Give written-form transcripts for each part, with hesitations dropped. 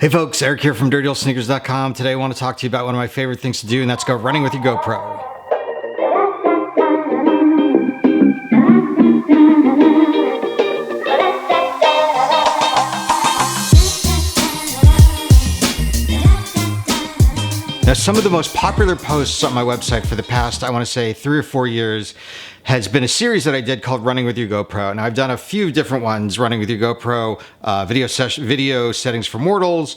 Hey folks, Eric here from DirtyOldSneakers.com. Today I want to talk to you about one of my favorite things to do, and that's go running with your GoPro. Now, some of the most popular posts on my website for the past, I want to say 3 or 4 years, has been a series that I did called Running with Your GoPro. Now, I've done a few different ones, Running with Your GoPro, video settings for mortals,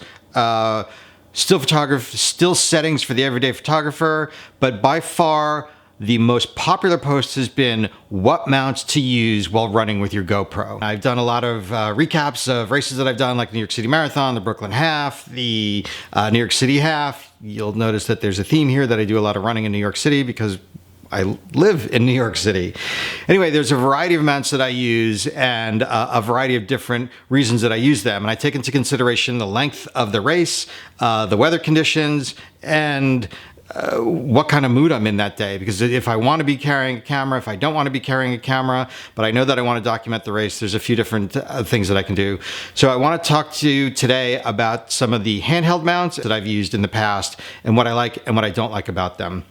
still settings for the everyday photographer, but by far the most popular post has been what mounts to use while running with your GoPro. I've done a lot of recaps of races that I've done, like the New York City Marathon, the Brooklyn Half, the New York City Half. You'll notice that there's a theme here that I do a lot of running in New York City because I live in New York City. Anyway, there's a variety of mounts that I use and a variety of different reasons that I use them. And I take into consideration the length of the race, the weather conditions, and what kind of mood I'm in that day. Because if I want to be carrying a camera, if I don't want to be carrying a camera, but I know that I want to document the race, there's a few different things that I can do. So I want to talk to you today about some of the handheld mounts that I've used in the past and what I like and what I don't like about them.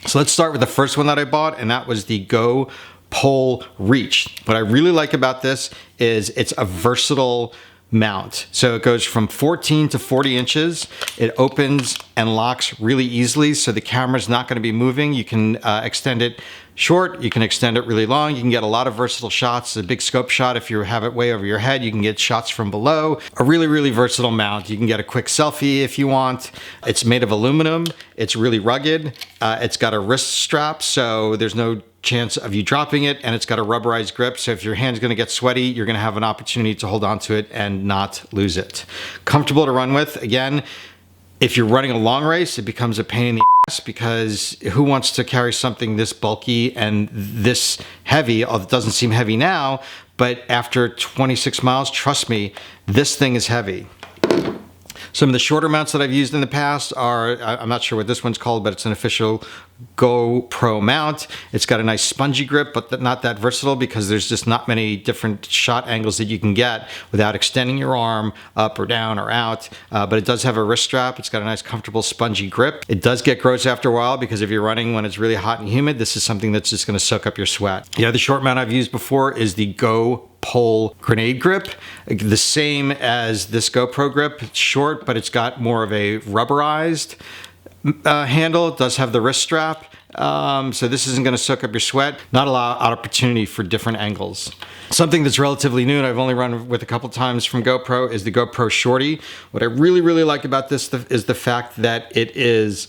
So let's start with the first one that I bought, and that was the GoPole Reach. What I really like about this is it's a versatile mount. So it goes from 14 to 40 inches. It opens and locks really easily, so the camera's not going to be moving. You can extend it short, you can extend it really long. You can get a lot of versatile shots. A big scope shot, if you have it way over your head, you can get shots from below. A really versatile mount. You can get a quick selfie if you want. It's made of aluminum. It's really rugged. It's got a wrist strap, so there's no chance of you dropping it, and it's got a rubberized grip, so if your hand's going to get sweaty, you're going to have an opportunity to hold on to it and not lose it. Comfortable to run with. Again, if you're running a long race, it becomes a pain in the ass because who wants to carry something this bulky and this heavy? Although it doesn't seem heavy now, but after 26 miles, trust me, this thing is heavy. Some of the shorter mounts that I've used in the past are, I'm not sure what this one's called, but it's an official GoPro mount. It's got a nice spongy grip, but not that versatile because there's just not many different shot angles that you can get without extending your arm up or down or out. But it does have a wrist strap. It's got a nice comfortable spongy grip. It does get gross after a while because if you're running when it's really hot and humid, this is something that's just going to soak up your sweat. The other short mount I've used before is the GoPole Grenade Grip, the same as this GoPro grip. It's short, but it's got more of a rubberized handle. It does have the wrist strap, so this isn't going to soak up your sweat. Not a lot of opportunity for different angles. Something that's relatively new, and I've only run with a couple times from GoPro, is the GoPro Shorty. What I really like about this is the fact that it is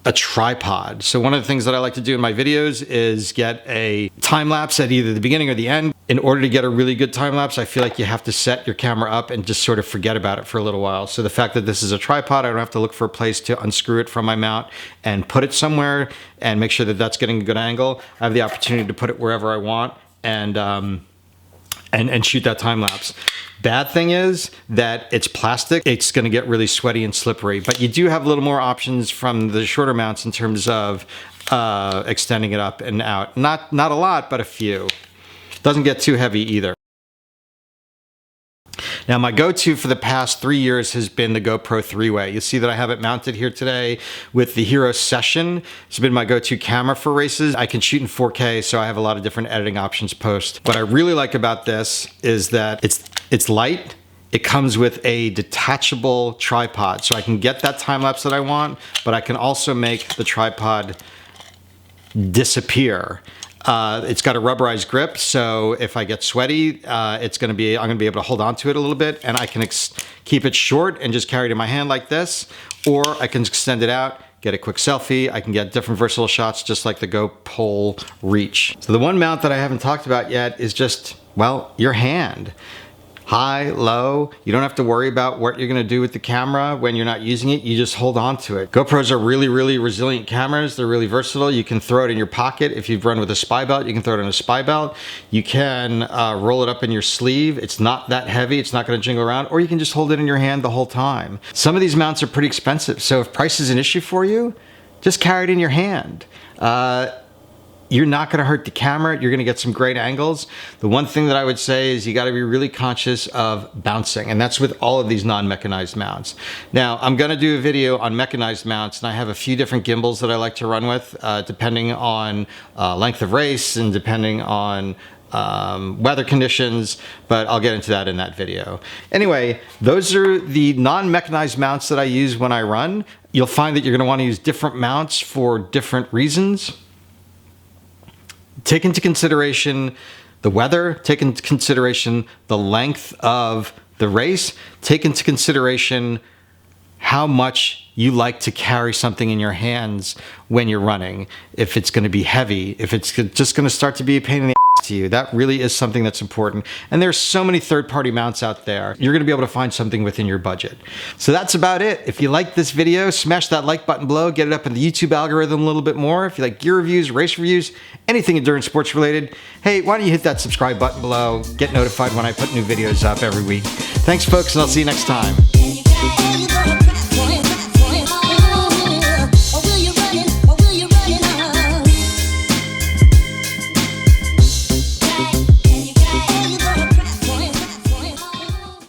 a tripod. So one of the things that I like to do in my videos is get a time lapse at either the beginning or the end. In order to get a really good time lapse, I feel like you have to set your camera up and just sort of forget about it for a little while. So the fact that this is a tripod, I don't have to look for a place to unscrew it from my mount and put it somewhere and make sure that that's getting a good angle. I have the opportunity to put it wherever I want and shoot that time lapse. Bad thing is that it's plastic. It's going to get really sweaty and slippery, but you do have a little more options from the shorter mounts in terms of extending it up and out. Not a lot, but a few. Doesn't get too heavy either. Now, my go-to for the past 3 years has been the GoPro ThreeWay. You see that I have it mounted here today with the Hero Session. It's been my go-to camera for races. I can shoot in 4K, so I have a lot of different editing options post. What I really like about this is that it's light. It comes with a detachable tripod, so I can get that time lapse that I want, but I can also make the tripod disappear. It's got a rubberized grip, so if I get sweaty, I'm gonna be able to hold on to it a little bit, and I can keep it short and just carry it in my hand like this, or I can extend it out, get a quick selfie. I can get different versatile shots just like the GoPole Reach. So the one mount that I haven't talked about yet is just, well, your hand. High, low, you don't have to worry about what you're gonna do with the camera when you're not using it, you just hold on to it. GoPros are really resilient cameras. They're really versatile. You can throw it in your pocket. If you've run with a spy belt, you can throw it in a spy belt. You can roll it up in your sleeve. It's not that heavy, it's not gonna jingle around, or you can just hold it in your hand the whole time. Some of these mounts are pretty expensive, so if price is an issue for you, just carry it in your hand. you're not gonna hurt the camera. You're gonna get some great angles. The one thing that I would say is you gotta be really conscious of bouncing, and that's with all of these non-mechanized mounts. Now, I'm gonna do a video on mechanized mounts, and I have a few different gimbals that I like to run with, depending on length of race and depending on weather conditions, but I'll get into that in that video. Anyway, those are the non-mechanized mounts that I use when I run. You'll find that you're going to want to use different mounts for different reasons. Take into consideration the weather, take into consideration the length of the race, take into consideration how much you like to carry something in your hands when you're running. If it's going to be heavy, if it's just going to start to be a pain in the to you. That really is something that's important. And there's so many third-party mounts out there. You're going to be able to find something within your budget. So that's about it. If you like this video, smash that like button below, get it up in the YouTube algorithm a little bit more. If you like gear reviews, race reviews, anything endurance sports related, hey, why don't you hit that subscribe button below, get notified when I put new videos up every week. Thanks folks, and I'll see you next time.